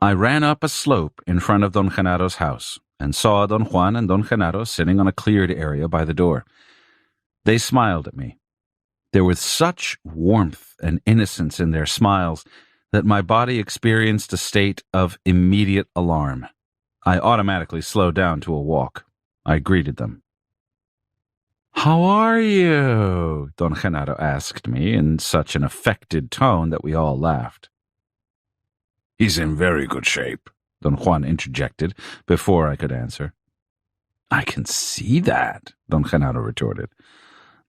I ran up a slope in front of Don Genado's house and saw Don Juan and Don Genado sitting on a cleared area by the door. They smiled at me. There was such warmth and innocence in their smiles that my body experienced a state of immediate alarm. I automatically slowed down to a walk. I greeted them. "How are you?" Don Genado asked me in such an affected tone that we all laughed. "He's in very good shape," Don Juan interjected before I could answer. "I can see that," Don Genado retorted.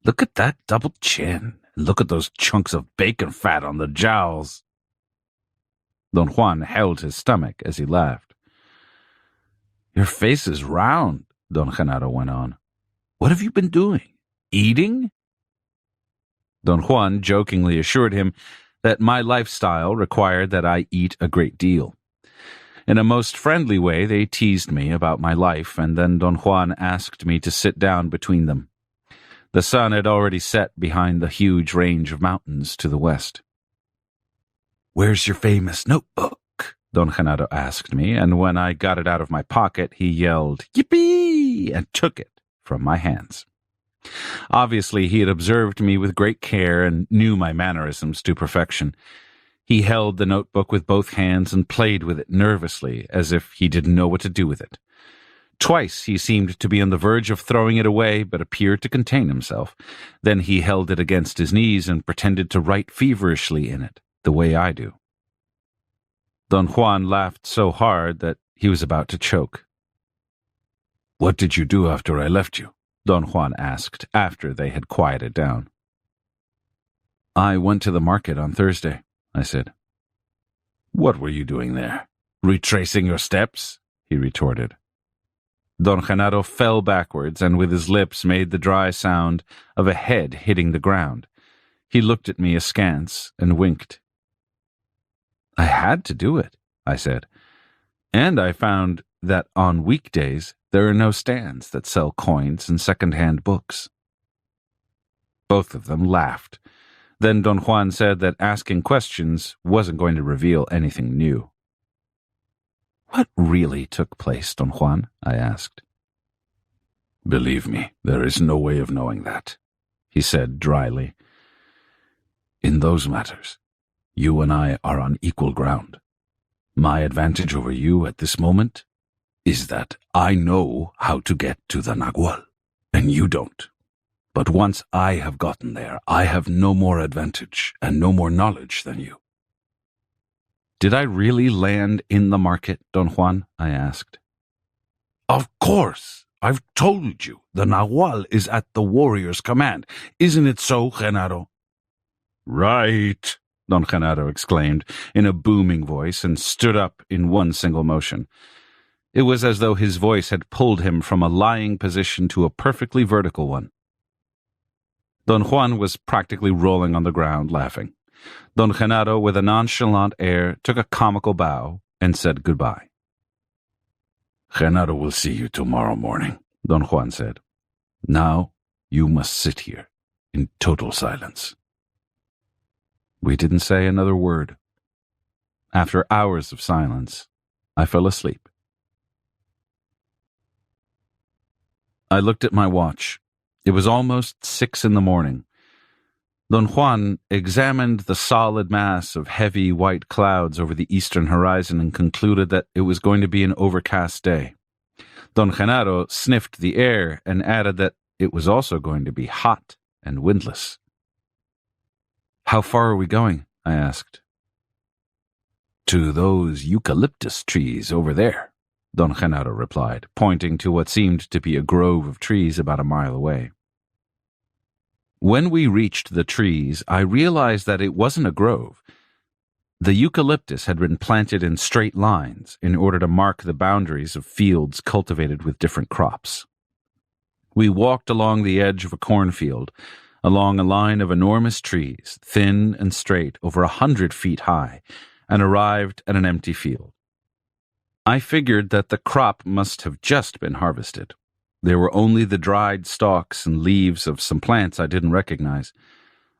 "Look at that double chin, and look at those chunks of bacon fat on the jowls." Don Juan held his stomach as he laughed. "Your face is round," Don Genado went on. "What have you been doing? Eating?" Don Juan jokingly assured him that my lifestyle required that I eat a great deal. In a most friendly way, they teased me about my life, and then Don Juan asked me to sit down between them. The sun had already set behind the huge range of mountains to the west. "Where's your famous notebook?" Don Genado asked me, and when I got it out of my pocket, he yelled, "Yippee!" and took it from my hands. Obviously, he had observed me with great care and knew my mannerisms to perfection. He held the notebook with both hands and played with it nervously, as if he didn't know what to do with it. Twice he seemed to be on the verge of throwing it away, but appeared to contain himself. Then he held it against his knees and pretended to write feverishly in it, the way I do. Don Juan laughed so hard that he was about to choke. "What did you do after I left you?" Don Juan asked, after they had quieted down. "I went to the market on Thursday," I said. "What were you doing there? Retracing your steps?" he retorted. Don Genado fell backwards and with his lips made the dry sound of a head hitting the ground. He looked at me askance and winked. "I had to do it," I said, "and I found that on weekdays there are no stands that sell coins and second-hand books." Both of them laughed. Then Don Juan said that asking questions wasn't going to reveal anything new. "What really took place, Don Juan?" I asked. "Believe me, there is no way of knowing that," he said dryly. "In those matters, you and I are on equal ground. My advantage over you at this moment is that I know how to get to the Nagual, and you don't. But once I have gotten there, I have no more advantage and no more knowledge than you." "Did I really land in the market, Don Juan?" I asked. "Of course. I've told you. The Nagual is at the warrior's command. Isn't it so, Genaro?" "Right," Don Genaro exclaimed in a booming voice and stood up in one single motion. It was as though his voice had pulled him from a lying position to a perfectly vertical one. Don Juan was practically rolling on the ground, laughing. Don Genaro, with a nonchalant air, took a comical bow and said goodbye. "Genaro will see you tomorrow morning," Don Juan said. "Now you must sit here in total silence." We didn't say another word. After hours of silence, I fell asleep. I looked at my watch. It was almost 6 a.m. Don Juan examined the solid mass of heavy white clouds over the eastern horizon and concluded that it was going to be an overcast day. Don Genaro sniffed the air and added that it was also going to be hot and windless. "How far are we going?" I asked. "To those eucalyptus trees over there," Don Genaro replied, pointing to what seemed to be a grove of trees about a mile away. When we reached the trees, I realized that it wasn't a grove. The eucalyptus had been planted in straight lines in order to mark the boundaries of fields cultivated with different crops. We walked along the edge of a cornfield, along a line of enormous trees, thin and straight, over 100 feet high, and arrived at an empty field. I figured that the crop must have just been harvested. There were only the dried stalks and leaves of some plants I didn't recognize.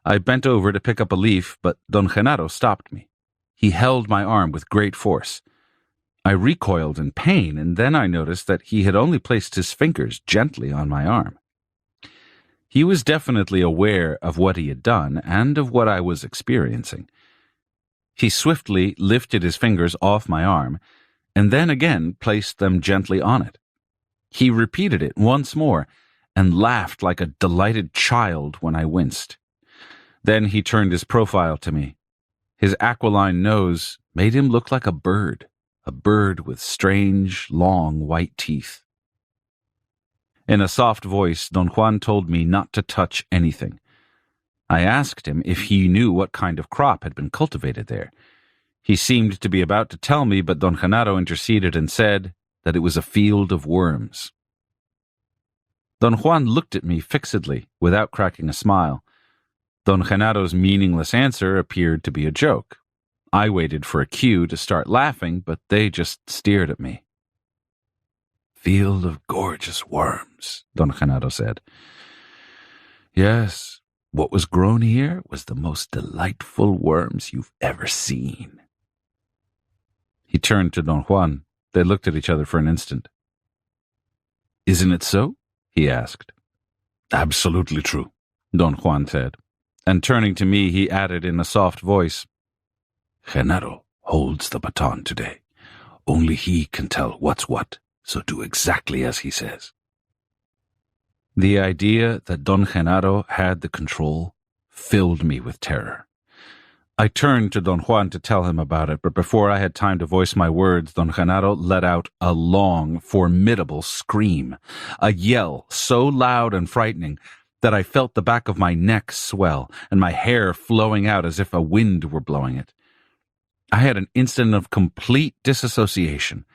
I bent over to pick up a leaf, but Don Genaro stopped me. He held my arm with great force. I recoiled in pain, and then I noticed that he had only placed his fingers gently on my arm. He was definitely aware of what he had done and of what I was experiencing. He swiftly lifted his fingers off my arm, and then again placed them gently on it. He repeated it once more, and laughed like a delighted child when I winced. Then he turned his profile to me. His aquiline nose made him look like a bird with strange, long white teeth. In a soft voice, Don Juan told me not to touch anything. I asked him if he knew what kind of crop had been cultivated there. He seemed to be about to tell me, but Don Genaro interceded and said that it was a field of worms. Don Juan looked at me fixedly, without cracking a smile. Don Genaro's meaningless answer appeared to be a joke. I waited for a cue to start laughing, but they just stared at me. "Field of gorgeous worms," Don Genaro said. "Yes, what was grown here was the most delightful worms you've ever seen." He turned to Don Juan. They looked at each other for an instant. "Isn't it so?" he asked. "Absolutely true," Don Juan said. And turning to me, he added in a soft voice, "Genaro holds the baton today. Only he can tell what's what, so do exactly as he says." The idea that Don Genaro had the control filled me with terror. I turned to Don Juan to tell him about it, but before I had time to voice my words, Don Genaro let out a long, formidable scream, a yell so loud and frightening that I felt the back of my neck swell and my hair flowing out as if a wind were blowing it. I had an instant of complete disassociation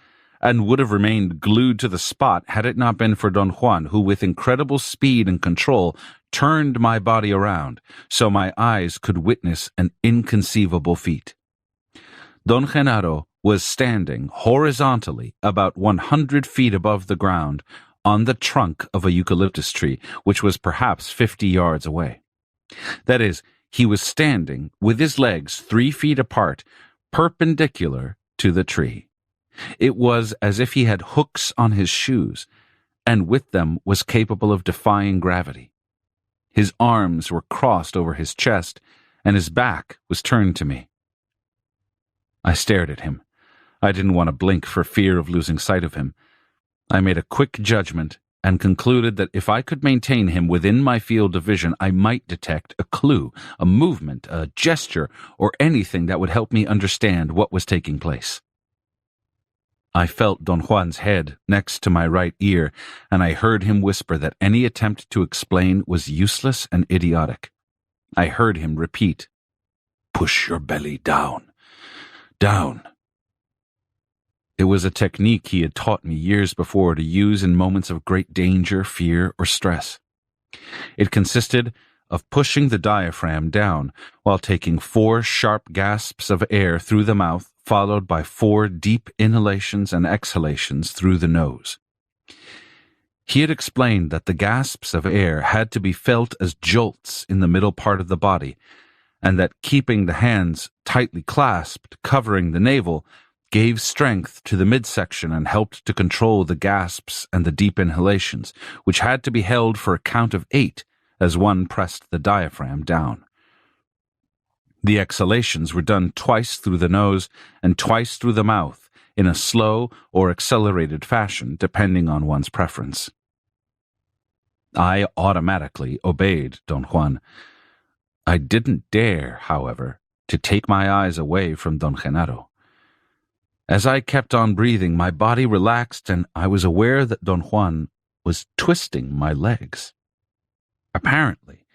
and would have remained glued to the spot had it not been for Don Juan, who with incredible speed and control turned my body around so my eyes could witness an inconceivable feat. Don Genaro was standing horizontally about 100 feet above the ground on the trunk of a eucalyptus tree, which was perhaps 50 yards away. That is, he was standing with his legs 3 feet apart, perpendicular to the tree. It was as if he had hooks on his shoes, and with them was capable of defying gravity. His arms were crossed over his chest, and his back was turned to me. I stared at him. I didn't want to blink for fear of losing sight of him. I made a quick judgment and concluded that if I could maintain him within my field of vision, I might detect a clue, a movement, a gesture, or anything that would help me understand what was taking place. I felt Don Juan's head next to my right ear, and I heard him whisper that any attempt to explain was useless and idiotic. I heard him repeat, "Push your belly down, down." It was a technique he had taught me years before to use in moments of great danger, fear, or stress. It consisted of pushing the diaphragm down while taking 4 sharp gasps of air through the mouth, followed by 4 deep inhalations and exhalations through the nose. He had explained that the gasps of air had to be felt as jolts in the middle part of the body, and that keeping the hands tightly clasped, covering the navel, gave strength to the midsection and helped to control the gasps and the deep inhalations, which had to be held for a count of 8 as one pressed the diaphragm down. The exhalations were done twice through the nose and twice through the mouth in a slow or accelerated fashion, depending on one's preference. I automatically obeyed Don Juan. I didn't dare, however, to take my eyes away from Don Genaro. As I kept on breathing, my body relaxed, and I was aware that Don Juan was twisting my legs. Apparently,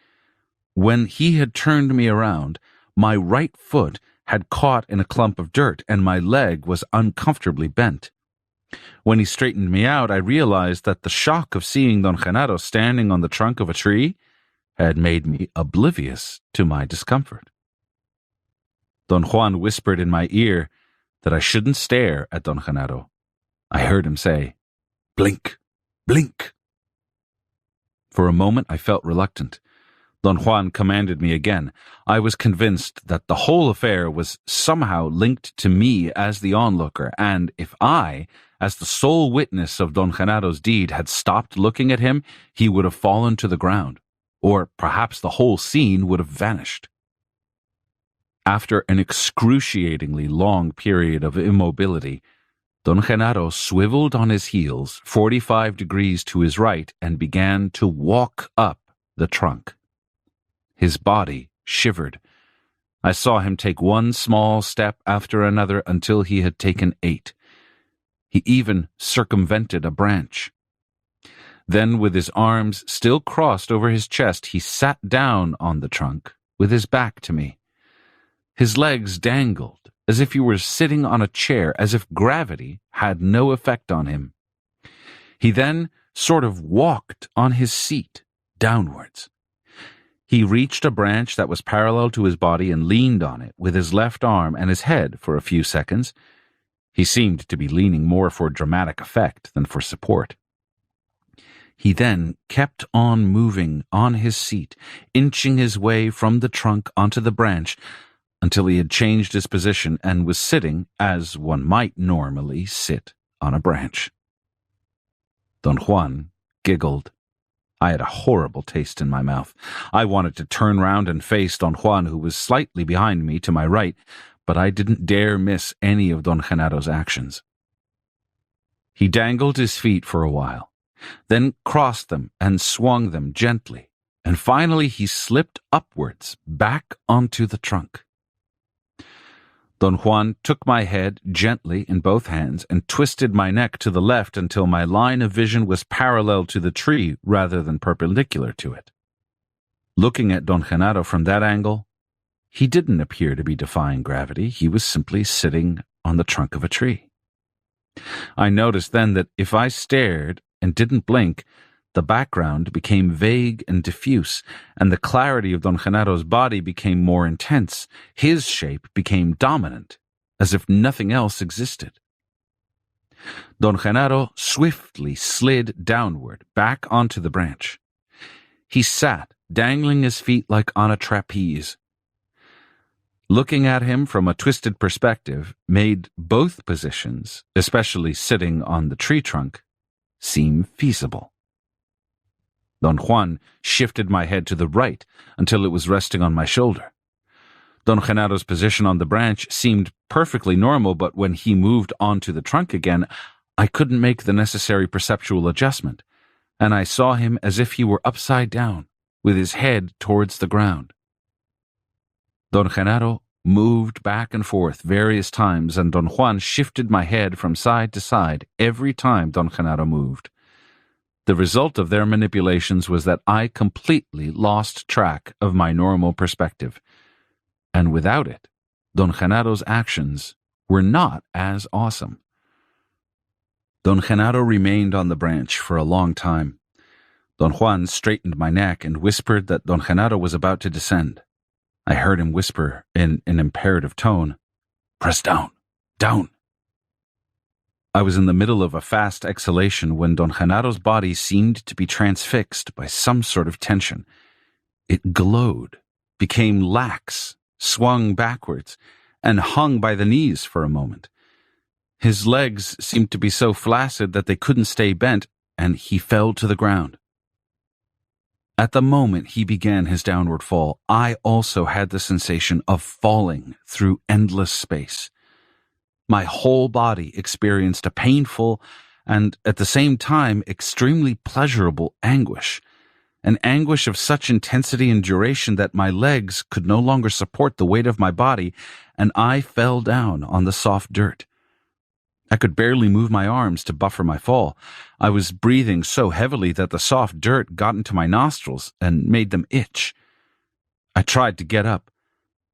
when he had turned me around, my right foot had caught in a clump of dirt, and my leg was uncomfortably bent. When he straightened me out, I realized that the shock of seeing Don Genaro standing on the trunk of a tree had made me oblivious to my discomfort. Don Juan whispered in my ear that I shouldn't stare at Don Genaro. I heard him say, "Blink, blink." For a moment I felt reluctant. Don Juan commanded me again. I was convinced that the whole affair was somehow linked to me as the onlooker, and if I, as the sole witness of Don Genado's deed, had stopped looking at him, he would have fallen to the ground, or perhaps the whole scene would have vanished. After an excruciatingly long period of immobility, Don Genaro swiveled on his heels 45 degrees to his right and began to walk up the trunk. His body shivered. I saw him take one small step after another until he had taken 8. He even circumvented a branch. Then, with his arms still crossed over his chest, he sat down on the trunk with his back to me. His legs dangled as if he were sitting on a chair, as if gravity had no effect on him. He then sort of walked on his seat downwards. He reached a branch that was parallel to his body and leaned on it with his left arm and his head for a few seconds. He seemed to be leaning more for dramatic effect than for support. He then kept on moving on his seat, inching his way from the trunk onto the branch until he had changed his position and was sitting as one might normally sit on a branch. Don Juan giggled. I had a horrible taste in my mouth. I wanted to turn round and face Don Juan, who was slightly behind me to my right, but I didn't dare miss any of Don Genado's actions. He dangled his feet for a while, then crossed them and swung them gently, and finally he slipped upwards back onto the trunk. Don Juan took my head gently in both hands and twisted my neck to the left until my line of vision was parallel to the tree rather than perpendicular to it. Looking at Don Genaro from that angle, he didn't appear to be defying gravity. He was simply sitting on the trunk of a tree. I noticed then that if I stared and didn't blink, the background became vague and diffuse, and the clarity of Don Genaro's body became more intense. His shape became dominant, as if nothing else existed. Don Genaro swiftly slid downward, back onto the branch. He sat, dangling his feet like on a trapeze. Looking at him from a twisted perspective made both positions, especially sitting on the tree trunk, seem feasible. Don Juan shifted my head to the right until it was resting on my shoulder. Don Genaro's position on the branch seemed perfectly normal, but when he moved onto the trunk again, I couldn't make the necessary perceptual adjustment, and I saw him as if he were upside down, with his head towards the ground. Don Genaro moved back and forth various times, and Don Juan shifted my head from side to side every time Don Genaro moved. The result of their manipulations was that I completely lost track of my normal perspective, and without it, Don Genaro's actions were not as awesome. Don Genaro remained on the branch for a long time. Don Juan straightened my neck and whispered that Don Genaro was about to descend. I heard him whisper in an imperative tone, "Press down, down." I was in the middle of a fast exhalation when Don Genaro's body seemed to be transfixed by some sort of tension. It glowed, became lax, swung backwards, and hung by the knees for a moment. His legs seemed to be so flaccid that they couldn't stay bent, and he fell to the ground. At the moment he began his downward fall, I also had the sensation of falling through endless space. My whole body experienced a painful and, at the same time, extremely pleasurable anguish, an anguish of such intensity and duration that my legs could no longer support the weight of my body, and I fell down on the soft dirt. I could barely move my arms to buffer my fall. I was breathing so heavily that the soft dirt got into my nostrils and made them itch. I tried to get up.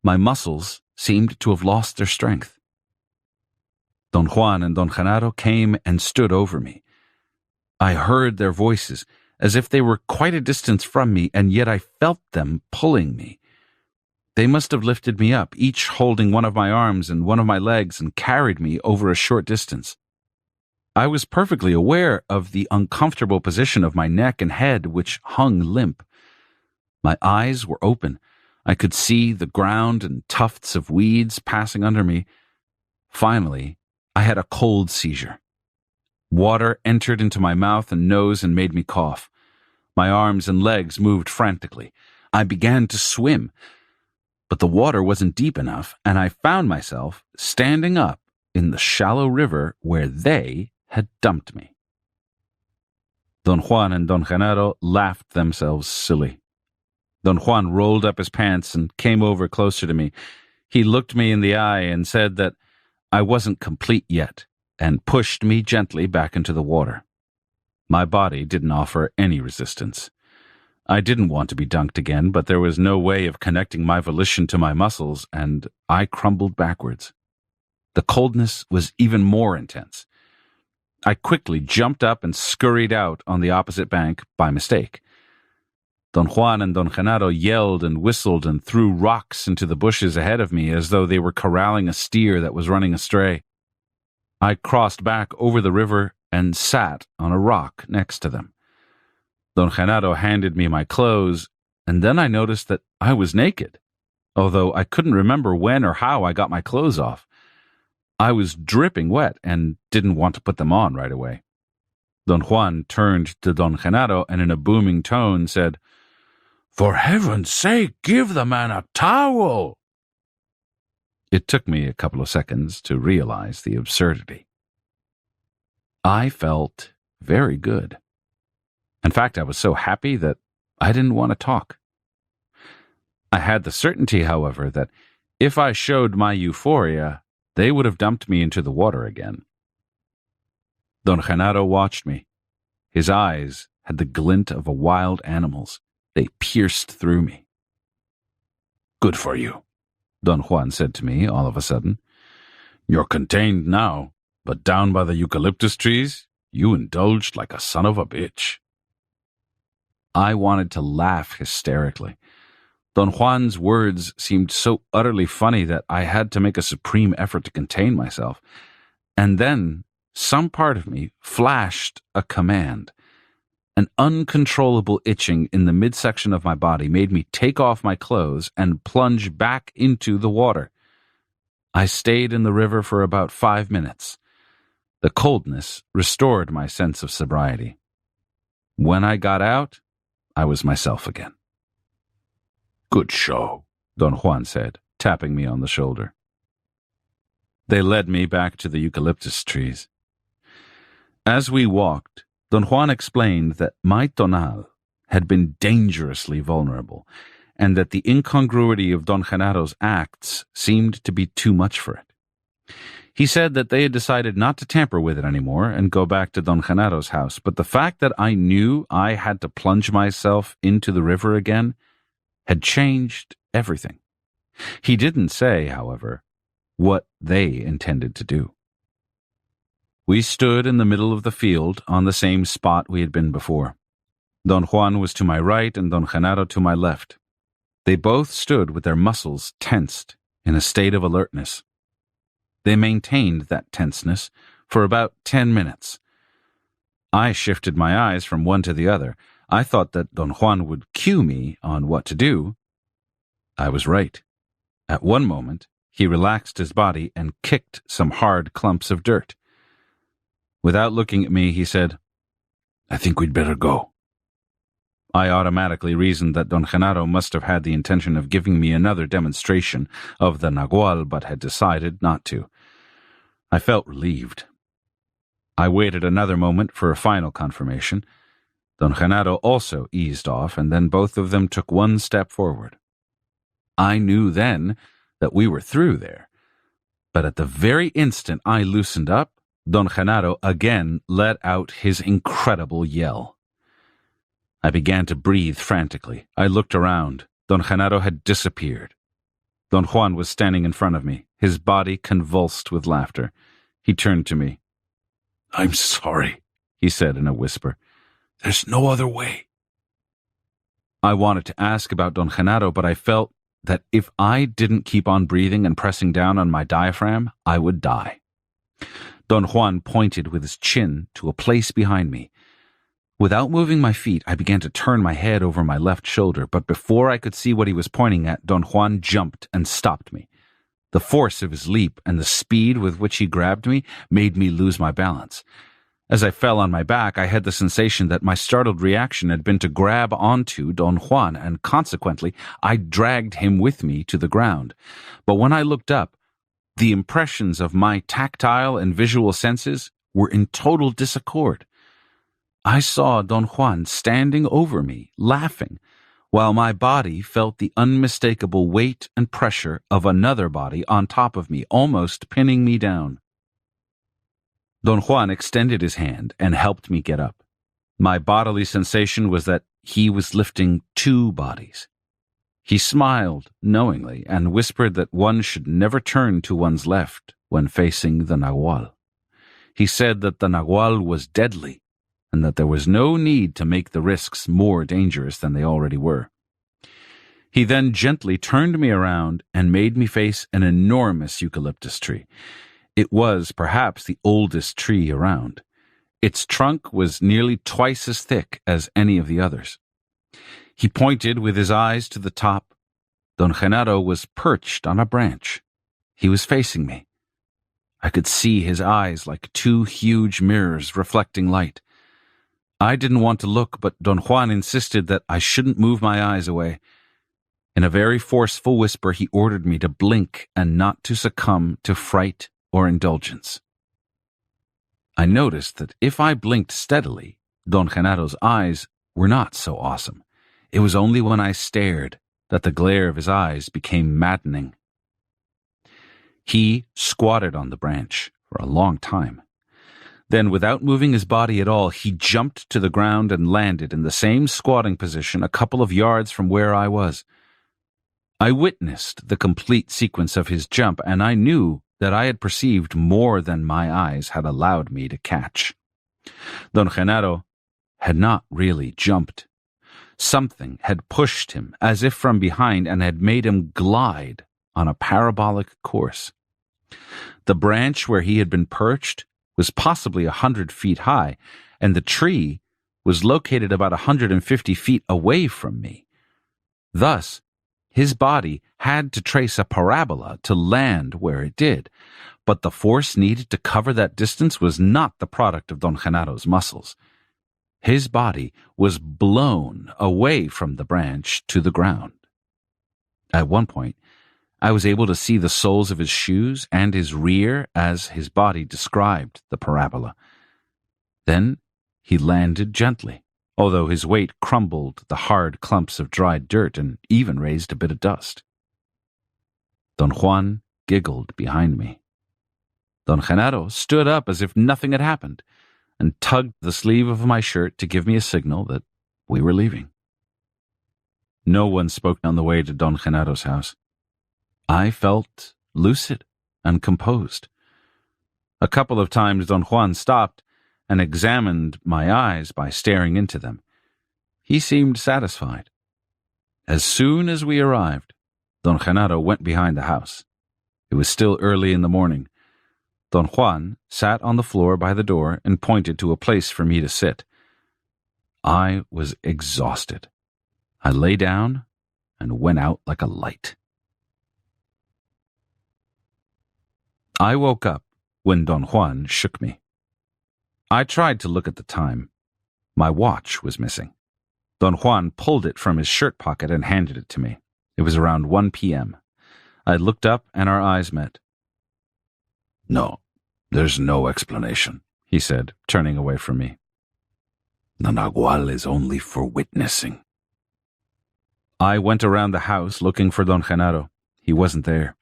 My muscles seemed to have lost their strength. Don Juan and Don Genaro came and stood over me. I heard their voices, as if they were quite a distance from me, and yet I felt them pulling me. They must have lifted me up, each holding one of my arms and one of my legs, and carried me over a short distance. I was perfectly aware of the uncomfortable position of my neck and head, which hung limp. My eyes were open. I could see the ground and tufts of weeds passing under me. Finally, I had a cold seizure. Water entered into my mouth and nose and made me cough. My arms and legs moved frantically. I began to swim, but the water wasn't deep enough, and I found myself standing up in the shallow river where they had dumped me. Don Juan and Don Genaro laughed themselves silly. Don Juan rolled up his pants and came over closer to me. He looked me in the eye and said that I wasn't complete yet, and pushed me gently back into the water. My body didn't offer any resistance. I didn't want to be dunked again, but there was no way of connecting my volition to my muscles, and I crumbled backwards. The coldness was even more intense. I quickly jumped up and scurried out on the opposite bank by mistake. Don Juan and Don Genaro yelled and whistled and threw rocks into the bushes ahead of me as though they were corralling a steer that was running astray. I crossed back over the river and sat on a rock next to them. Don Genaro handed me my clothes, and then I noticed that I was naked, although I couldn't remember when or how I got my clothes off. I was dripping wet and didn't want to put them on right away. Don Juan turned to Don Genaro and in a booming tone said, "For heaven's sake, give the man a towel!" It took me a couple of seconds to realize the absurdity. I felt very good. In fact, I was so happy that I didn't want to talk. I had the certainty, however, that if I showed my euphoria, they would have dumped me into the water again. Don Genaro watched me. His eyes had the glint of a wild animal's. They pierced through me. "Good for you," Don Juan said to me all of a sudden. "You're contained now, but down by the eucalyptus trees, you indulged like a son of a bitch." I wanted to laugh hysterically. Don Juan's words seemed so utterly funny that I had to make a supreme effort to contain myself. And then some part of me flashed a command. An uncontrollable itching in the midsection of my body made me take off my clothes and plunge back into the water. I stayed in the river for about 5 minutes. The coldness restored my sense of sobriety. When I got out, I was myself again. "Good show," Don Juan said, tapping me on the shoulder. They led me back to the eucalyptus trees. As we walked, Don Juan explained that my tonal had been dangerously vulnerable, and that the incongruity of Don Genaro's acts seemed to be too much for it. He said that they had decided not to tamper with it anymore and go back to Don Genaro's house, but the fact that I knew I had to plunge myself into the river again had changed everything. He didn't say, however, what they intended to do. We stood in the middle of the field on the same spot we had been before. Don Juan was to my right and Don Genaro to my left. They both stood with their muscles tensed in a state of alertness. They maintained that tenseness for about 10 minutes. I shifted my eyes from one to the other. I thought that Don Juan would cue me on what to do. I was right. At one moment, he relaxed his body and kicked some hard clumps of dirt. Without looking at me, he said, "I think we'd better go." I automatically reasoned that Don Genaro must have had the intention of giving me another demonstration of the Nagual, but had decided not to. I felt relieved. I waited another moment for a final confirmation. Don Genaro also eased off, and then both of them took one step forward. I knew then that we were through there, but at the very instant I loosened up, Don Genaro again let out his incredible yell. I began to breathe frantically. I looked around. Don Genaro had disappeared. Don Juan was standing in front of me, his body convulsed with laughter. He turned to me. "I'm sorry," he said in a whisper. "There's no other way." I wanted to ask about Don Genaro, but I felt that if I didn't keep on breathing and pressing down on my diaphragm, I would die. Don Juan pointed with his chin to a place behind me. Without moving my feet, I began to turn my head over my left shoulder, but before I could see what he was pointing at, Don Juan jumped and stopped me. The force of his leap and the speed with which he grabbed me made me lose my balance. As I fell on my back, I had the sensation that my startled reaction had been to grab onto Don Juan, and consequently, I dragged him with me to the ground. But when I looked up, the impressions of my tactile and visual senses were in total disaccord. I saw Don Juan standing over me, laughing, while my body felt the unmistakable weight and pressure of another body on top of me, almost pinning me down. Don Juan extended his hand and helped me get up. My bodily sensation was that he was lifting two bodies. He smiled knowingly and whispered that one should never turn to one's left when facing the Nagual. He said that the Nagual was deadly, and that there was no need to make the risks more dangerous than they already were. He then gently turned me around and made me face an enormous eucalyptus tree. It was perhaps the oldest tree around. Its trunk was nearly twice as thick as any of the others. He pointed with his eyes to the top. Don Genaro was perched on a branch. He was facing me. I could see his eyes like two huge mirrors reflecting light. I didn't want to look, but Don Juan insisted that I shouldn't move my eyes away. In a very forceful whisper, he ordered me to blink and not to succumb to fright or indulgence. I noticed that if I blinked steadily, Don Genaro's eyes were not so awesome. It was only when I stared that the glare of his eyes became maddening. He squatted on the branch for a long time. Then, without moving his body at all, he jumped to the ground and landed in the same squatting position a couple of yards from where I was. I witnessed the complete sequence of his jump, and I knew that I had perceived more than my eyes had allowed me to catch. Don Genaro had not really jumped. Something had pushed him as if from behind and had made him glide on a parabolic course. The branch where he had been perched was possibly 100 feet high, and the tree was located about 150 feet away from me. Thus, his body had to trace a parabola to land where it did, but the force needed to cover that distance was not the product of Don Genaro's muscles. His body was blown away from the branch to the ground. At one point, I was able to see the soles of his shoes and his rear as his body described the parabola. Then he landed gently, although his weight crumbled the hard clumps of dried dirt and even raised a bit of dust. Don Juan giggled behind me. Don Genaro stood up as if nothing had happened and tugged the sleeve of my shirt to give me a signal that we were leaving. No one spoke on the way to Don Genaro's house. I felt lucid and composed. A couple of times Don Juan stopped and examined my eyes by staring into them. He seemed satisfied. As soon as we arrived, Don Genaro went behind the house. It was still early in the morning. Don Juan sat on the floor by the door and pointed to a place for me to sit. I was exhausted. I lay down and went out like a light. I woke up when Don Juan shook me. I tried to look at the time. My watch was missing. Don Juan pulled it from his shirt pocket and handed it to me. It was around 1 p.m. I looked up and our eyes met. "No, there's no explanation," he said, turning away from me. "The Nagual is only for witnessing." I went around the house looking for Don Genaro. He wasn't there.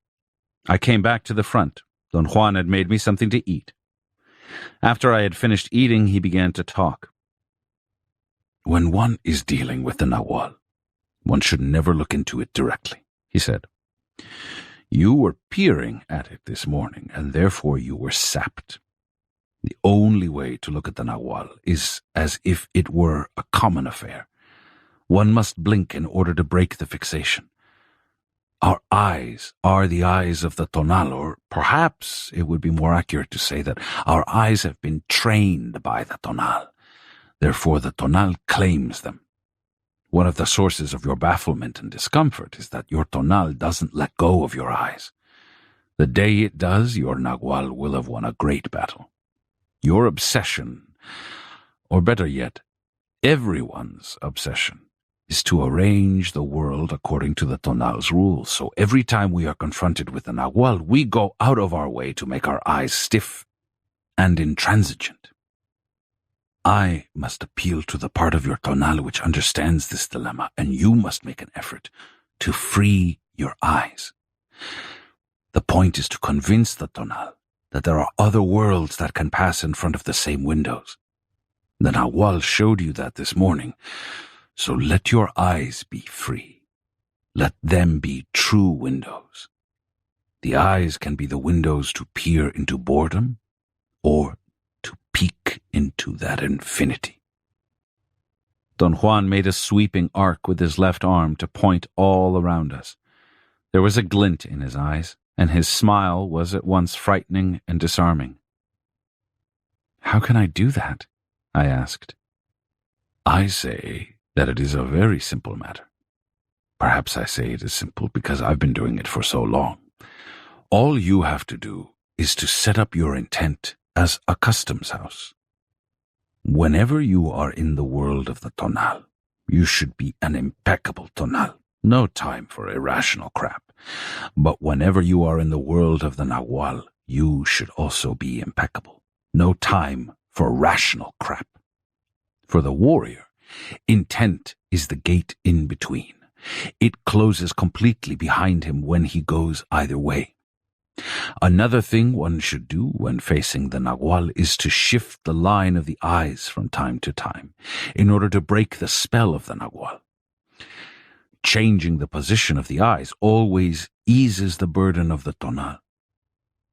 I came back to the front. Don Juan had made me something to eat. After I had finished eating, he began to talk. "When one is dealing with the Nagual, one should never look into it directly," he said. "You were peering at it this morning, and therefore you were sapped. The only way to look at the Nagual is as if it were a common affair. One must blink in order to break the fixation. Our eyes are the eyes of the tonal, or perhaps it would be more accurate to say that our eyes have been trained by the tonal. Therefore the tonal claims them. One of the sources of your bafflement and discomfort is that your tonal doesn't let go of your eyes. The day it does, your Nagual will have won a great battle. Your obsession, or better yet, everyone's obsession, is to arrange the world according to the tonal's rules. So every time we are confronted with the Nagual, we go out of our way to make our eyes stiff and intransigent. I must appeal to the part of your tonal which understands this dilemma, and you must make an effort to free your eyes. The point is to convince the tonal that there are other worlds that can pass in front of the same windows. The Nagual showed you that this morning, so let your eyes be free. Let them be true windows. The eyes can be the windows to peer into boredom, or to peek into that infinity. Don Juan made a sweeping arc with his left arm to point all around us. There was a glint in his eyes, and his smile was at once frightening and disarming. "How can I do that?" I asked. "I say that it is a very simple matter. Perhaps I say it is simple because I've been doing it for so long. All you have to do is to set up your intent as a customs house. Whenever you are in the world of the tonal, you should be an impeccable tonal. No time for irrational crap. But whenever you are in the world of the Nagual, you should also be impeccable. No time for rational crap. For the warrior, intent is the gate in between. It closes completely behind him when he goes either way. Another thing one should do when facing the Nagual is to shift the line of the eyes from time to time in order to break the spell of the Nagual. Changing the position of the eyes always eases the burden of the tonal.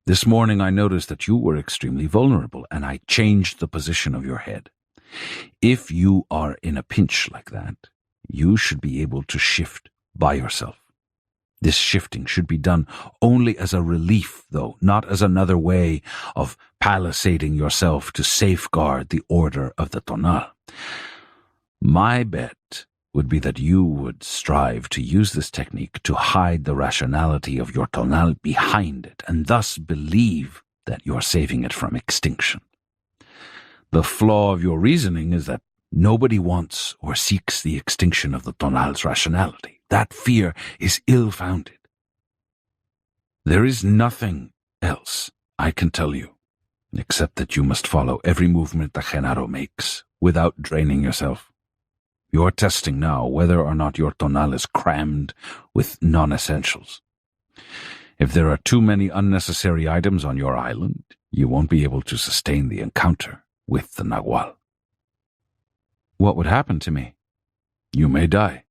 This morning I noticed that you were extremely vulnerable, and I changed the position of your head. If you are in a pinch like that, you should be able to shift by yourself. This shifting should be done only as a relief, though, not as another way of palisading yourself to safeguard the order of the tonal. My bet would be that you would strive to use this technique to hide the rationality of your tonal behind it, and thus believe that you are saving it from extinction. The flaw of your reasoning is that nobody wants or seeks the extinction of the tonal's rationality. That fear is ill-founded. There is nothing else I can tell you, except that you must follow every movement the Genaro makes without draining yourself. You are testing now whether or not your tonal is crammed with non-essentials. If there are too many unnecessary items on your island, you won't be able to sustain the encounter with the Nagual. What would happen to me? You may die.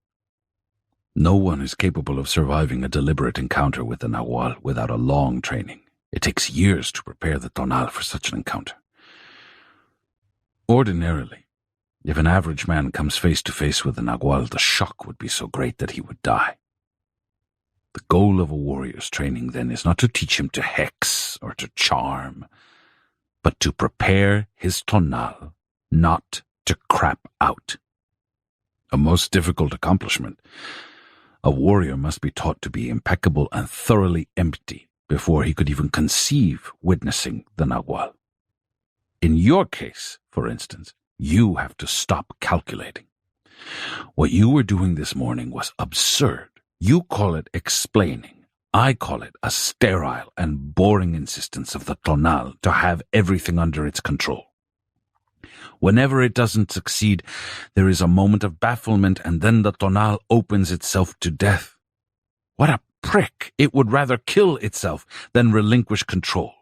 No one is capable of surviving a deliberate encounter with the Nagual without a long training. It takes years to prepare the tonal for such an encounter. Ordinarily, if an average man comes face to face with the Nagual, the shock would be so great that he would die. The goal of a warrior's training, then, is not to teach him to hex or to charm, but to prepare his tonal not to crap out. A most difficult accomplishment. A warrior must be taught to be impeccable and thoroughly empty before he could even conceive witnessing the Nagual. In your case, for instance, you have to stop calculating. What you were doing this morning was absurd. You call it explaining. I call it a sterile and boring insistence of the tonal to have everything under its control. Whenever it doesn't succeed, there is a moment of bafflement, and then the tonal opens itself to death. What a prick! It would rather kill itself than relinquish control.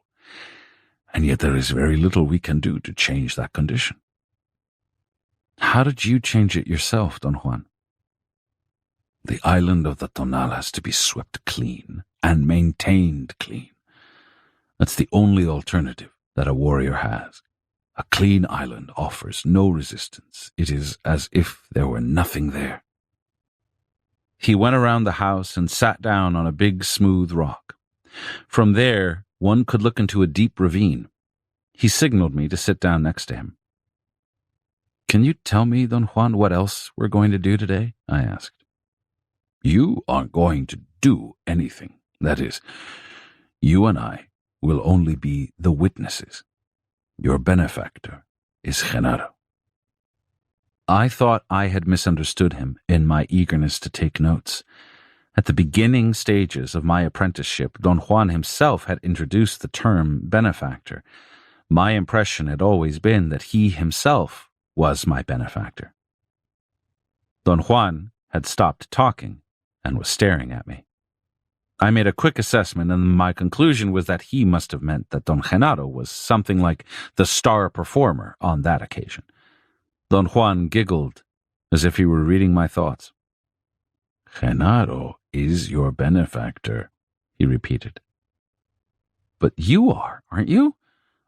And yet there is very little we can do to change that condition. How did you change it yourself, Don Juan? The island of the tonal has to be swept clean and maintained clean. That's the only alternative that a warrior has. A clean island offers no resistance. It is as if there were nothing there. He went around the house and sat down on a big, smooth rock. From there, one could look into a deep ravine. He signaled me to sit down next to him. Can you tell me, Don Juan, what else we're going to do today? I asked. You aren't going to do anything. That is, you and I will only be the witnesses. Your benefactor is Genaro. I thought I had misunderstood him in my eagerness to take notes. At the beginning stages of my apprenticeship, Don Juan himself had introduced the term benefactor. My impression had always been that he himself was my benefactor. Don Juan had stopped talking and was staring at me. I made a quick assessment, and my conclusion was that he must have meant that Don Genaro was something like the star performer on that occasion. Don Juan giggled as if he were reading my thoughts. Genaro is your benefactor, he repeated. But you are, aren't you?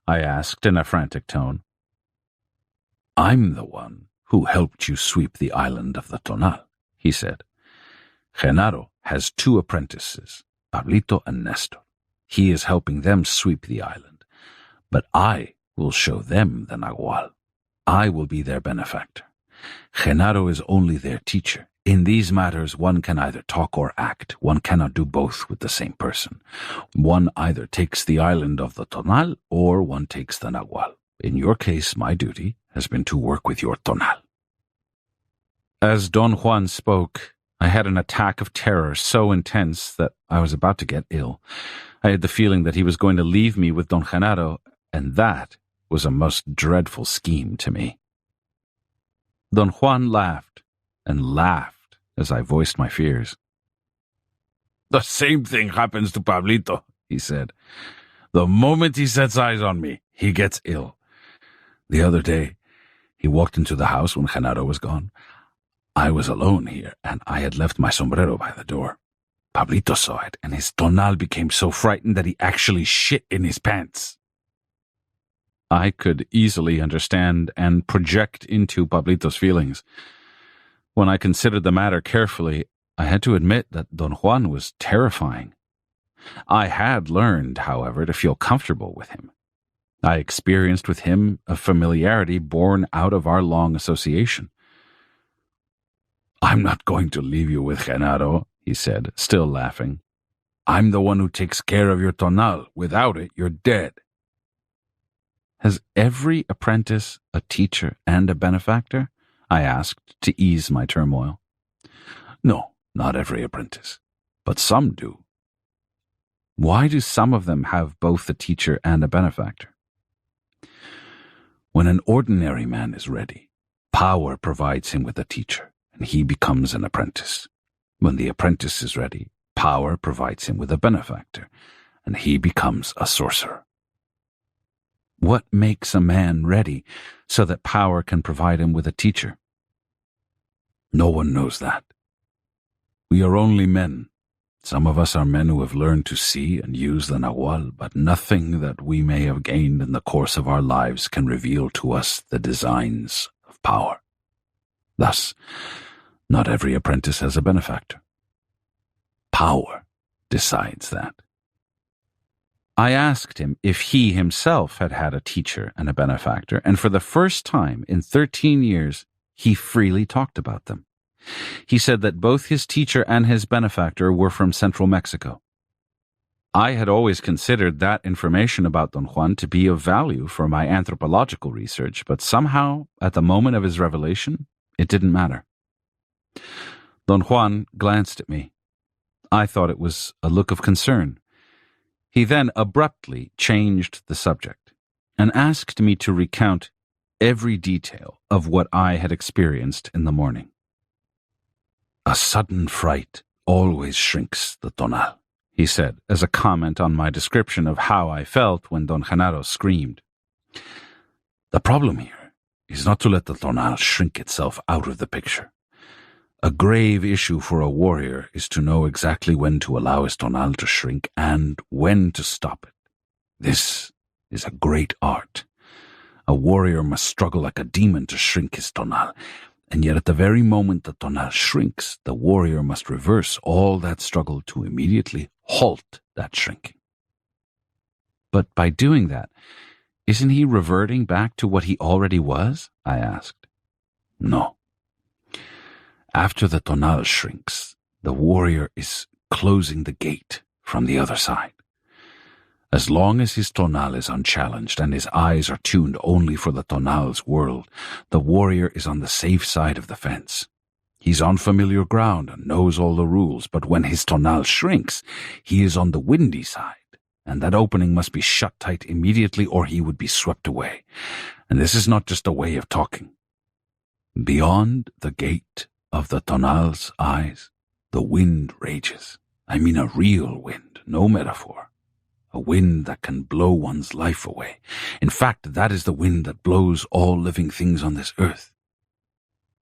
I asked in a frantic tone. I'm the one who helped you sweep the island of the Tonal, he said. Genaro has 2 apprentices, Pablito and Nestor. He is helping them sweep the island, but I will show them the Nagual. I will be their benefactor. Genaro is only their teacher. In these matters, one can either talk or act. One cannot do both with the same person. One either takes the island of the Tonal or one takes the Nagual. In your case, my duty has been to work with your Tonal. As Don Juan spoke, I had an attack of terror so intense that I was about to get ill. I had the feeling that he was going to leave me with Don Genaro, and that was a most dreadful scheme to me. Don Juan laughed and laughed as I voiced my fears. The same thing happens to Pablito, he said. The moment he sets eyes on me, he gets ill. The other day, he walked into the house when Genaro was gone. I was alone here, and I had left my sombrero by the door. Pablito saw it, and his Tonal became so frightened that he actually shit in his pants. I could easily understand and project into Pablito's feelings. When I considered the matter carefully, I had to admit that Don Juan was terrifying. I had learned, however, to feel comfortable with him. I experienced with him a familiarity born out of our long association. I'm not going to leave you with Genaro, he said, still laughing. I'm the one who takes care of your Tonal. Without it, you're dead. Has every apprentice a teacher and a benefactor? I asked to ease my turmoil. No, not every apprentice, but some do. Why do some of them have both a teacher and a benefactor? When an ordinary man is ready, power provides him with a teacher, and he becomes an apprentice. When the apprentice is ready, power provides him with a benefactor, and he becomes a sorcerer. What makes a man ready so that power can provide him with a teacher? No one knows that. We are only men. Some of us are men who have learned to see and use the Nagual, but nothing that we may have gained in the course of our lives can reveal to us the designs of power. Thus, not every apprentice has a benefactor. Power decides that. I asked him if he himself had had a teacher and a benefactor, and for the first time in 13 years, he freely talked about them. He said that both his teacher and his benefactor were from central Mexico. I had always considered that information about Don Juan to be of value for my anthropological research, but somehow, at the moment of his revelation, it didn't matter. Don Juan glanced at me. I thought it was a look of concern. He then abruptly changed the subject and asked me to recount every detail of what I had experienced in the morning. A sudden fright always shrinks the Tonal, he said, as a comment on my description of how I felt when Don Genaro screamed. The problem here is not to let the Tonal shrink itself out of the picture. A grave issue for a warrior is to know exactly when to allow his Tonal to shrink and when to stop it. This is a great art. A warrior must struggle like a demon to shrink his Tonal, and yet at the very moment the Tonal shrinks, the warrior must reverse all that struggle to immediately halt that shrinking. But by doing that, isn't he reverting back to what he already was? I asked. No. After the tonal shrinks, the warrior is closing the gate from the other side. As long as his tonal is unchallenged and his eyes are tuned only for the tonal's world, the warrior is on the safe side of the fence. He's on familiar ground and knows all the rules, but when his tonal shrinks, he is on the windy side, and that opening must be shut tight immediately or he would be swept away. And this is not just a way of talking. Beyond the gate of the tonal's eyes, the wind rages. I mean a real wind, no metaphor. A wind that can blow one's life away. In fact, that is the wind that blows all living things on this earth.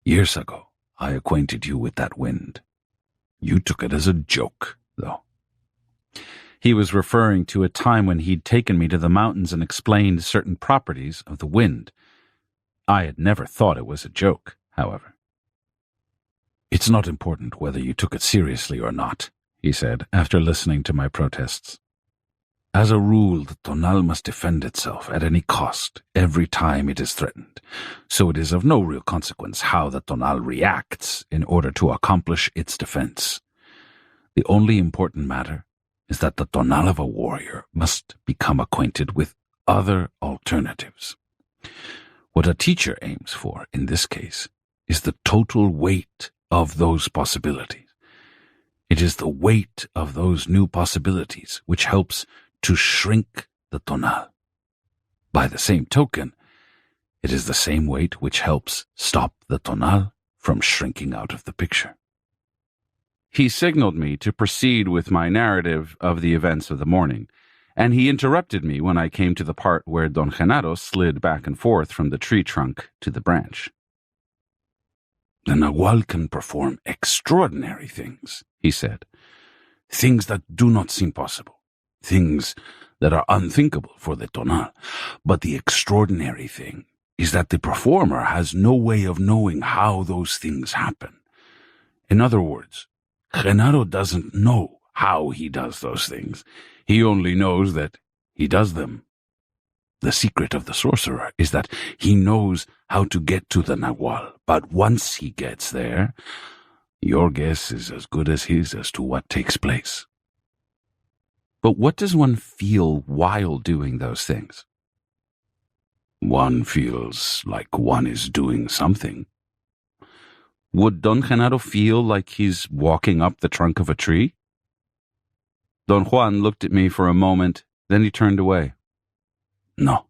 Years ago, I acquainted you with that wind. You took it as a joke, though. He was referring to a time when he'd taken me to the mountains and explained certain properties of the wind. I had never thought it was a joke, however. It's not important whether you took it seriously or not, he said, after listening to my protests. As a rule, the tonal must defend itself at any cost every time it is threatened, so it is of no real consequence how the tonal reacts in order to accomplish its defense. The only important matter is that the tonal of a warrior must become acquainted with other alternatives. What a teacher aims for, in this case, is the total weight of those possibilities. It is the weight of those new possibilities which helps to shrink the tonal. By the same token, it is the same weight which helps stop the tonal from shrinking out of the picture. He signaled me to proceed with my narrative of the events of the morning, and he interrupted me when I came to the part where Don Genaro slid back and forth from the tree trunk to the branch. The Nagual can perform extraordinary things, he said. Things that do not seem possible. Things that are unthinkable for the tonal. But the extraordinary thing is that the performer has no way of knowing how those things happen. In other words, Genaro doesn't know how he does those things. He only knows that he does them. The secret of the sorcerer is that he knows how to get to the Nagual, but once he gets there, your guess is as good as his as to what takes place. But what does one feel while doing those things? One feels like one is doing something. Would Don Genaro feel like he's walking up the trunk of a tree? Don Juan looked at me for a moment, then he turned away. No,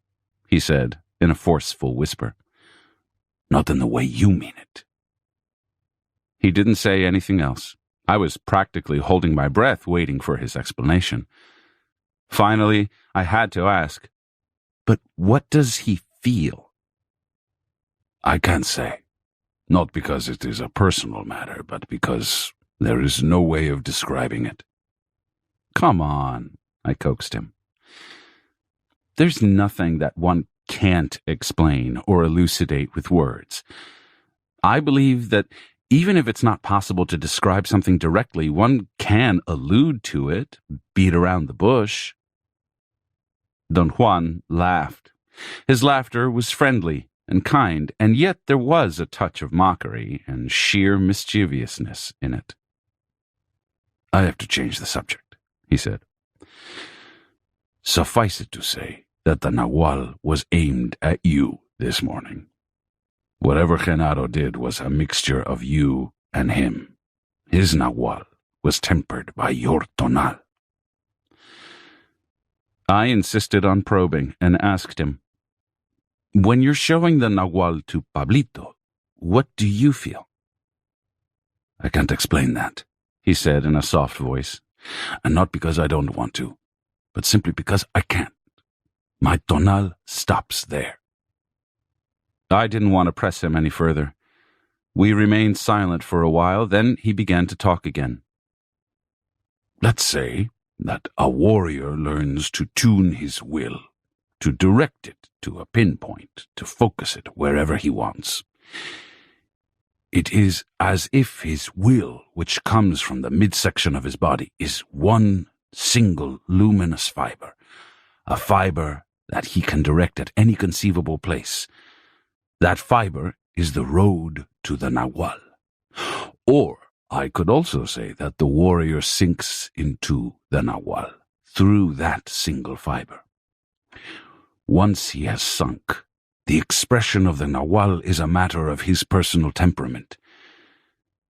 he said in a forceful whisper. Not in the way you mean it. He didn't say anything else. I was practically holding my breath waiting for his explanation. Finally, I had to ask, but what does he feel? I can't say. Not because it is a personal matter, but because there is no way of describing it. Come on, I coaxed him. There's nothing that one can't explain or elucidate with words. I believe that even if it's not possible to describe something directly, one can allude to it, beat around the bush. Don Juan laughed. His laughter was friendly and kind, and yet there was a touch of mockery and sheer mischievousness in it. I have to change the subject, he said. Suffice it to say that the Nagual was aimed at you this morning. Whatever Genaro did was a mixture of you and him. His Nagual was tempered by your tonal. I insisted on probing and asked him, when you're showing the Nagual to Pablito, what do you feel? I can't explain that, he said in a soft voice, and not because I don't want to, but simply because I can't. My tonal stops there. I didn't want to press him any further. We remained silent for a while, then he began to talk again. Let's say that a warrior learns to tune his will, to direct it to a pinpoint, to focus it wherever he wants. It is as if his will, which comes from the midsection of his body, is one single luminous fiber, a fiber that he can direct at any conceivable place. That fiber is the road to the Nagual. Or I could also say that the warrior sinks into the Nagual through that single fiber. Once he has sunk, the expression of the Nagual is a matter of his personal temperament.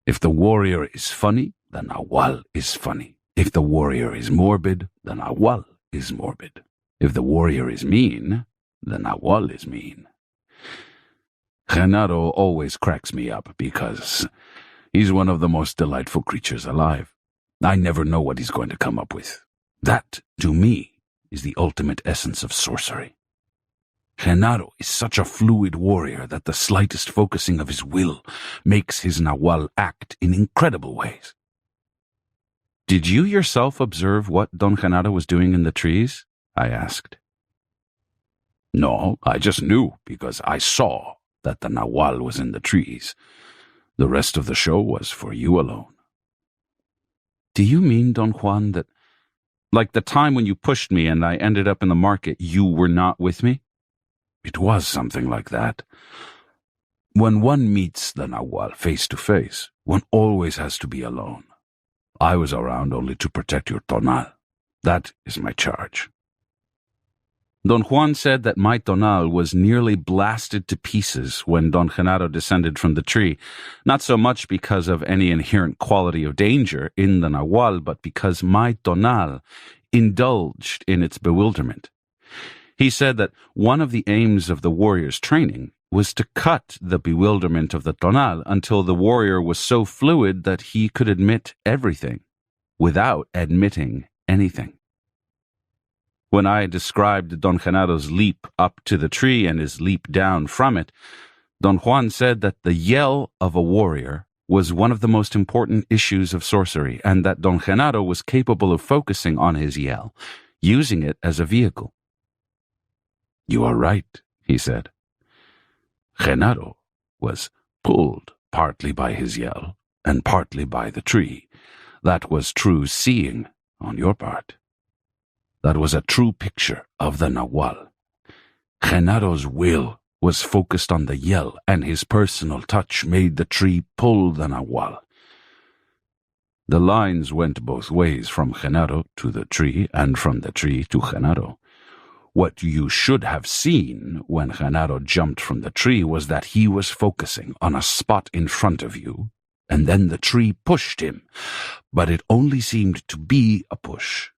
If the warrior is funny, the Nagual is funny. If the warrior is morbid, the Nagual is morbid. If the warrior is mean, the Nagual is mean. Genaro always cracks me up because he's one of the most delightful creatures alive. I never know what he's going to come up with. That, to me, is the ultimate essence of sorcery. Genaro is such a fluid warrior that the slightest focusing of his will makes his Nagual act in incredible ways. Did you yourself observe what Don Genaro was doing in the trees? I asked. No, I just knew because I saw that the Nagual was in the trees. The rest of the show was for you alone. Do you mean, Don Juan, that, like the time when you pushed me and I ended up in the market, you were not with me? It was something like that. When one meets the Nagual face to face, one always has to be alone. I was around only to protect your tonal. That is my charge. Don Juan said that my tonal was nearly blasted to pieces when Don Genaro descended from the tree, not so much because of any inherent quality of danger in the Nagual, but because my tonal indulged in its bewilderment. He said that one of the aims of the warrior's training was to cut the bewilderment of the tonal until the warrior was so fluid that he could admit everything without admitting anything. When I described Don Genaro's leap up to the tree and his leap down from it, Don Juan said that the yell of a warrior was one of the most important issues of sorcery, and that Don Genaro was capable of focusing on his yell, using it as a vehicle. You are right, he said. Genaro was pulled partly by his yell and partly by the tree. That was true seeing on your part. That was a true picture of the Nagual. Genaro's will was focused on the yell, and his personal touch made the tree pull the Nagual. The lines went both ways, from Genaro to the tree and from the tree to Genaro. What you should have seen when Genaro jumped from the tree was that he was focusing on a spot in front of you, and then the tree pushed him, but it only seemed to be a push.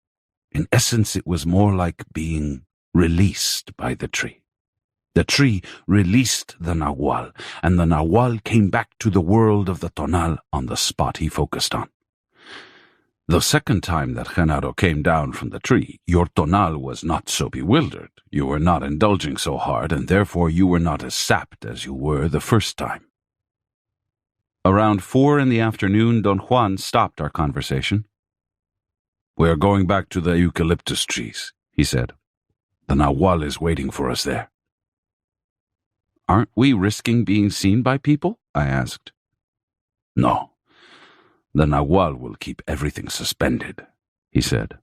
In essence, it was more like being released by the tree. The tree released the Nagual, and the Nagual came back to the world of the tonal on the spot he focused on. The second time that Genaro came down from the tree, your tonal was not so bewildered. You were not indulging so hard, and therefore you were not as sapped as you were the first time. Around 4 p.m, Don Juan stopped our conversation. We are going back to the eucalyptus trees, he said. The Nagual is waiting for us there. Aren't we risking being seen by people? I asked. No. The Nagual will keep everything suspended, he said.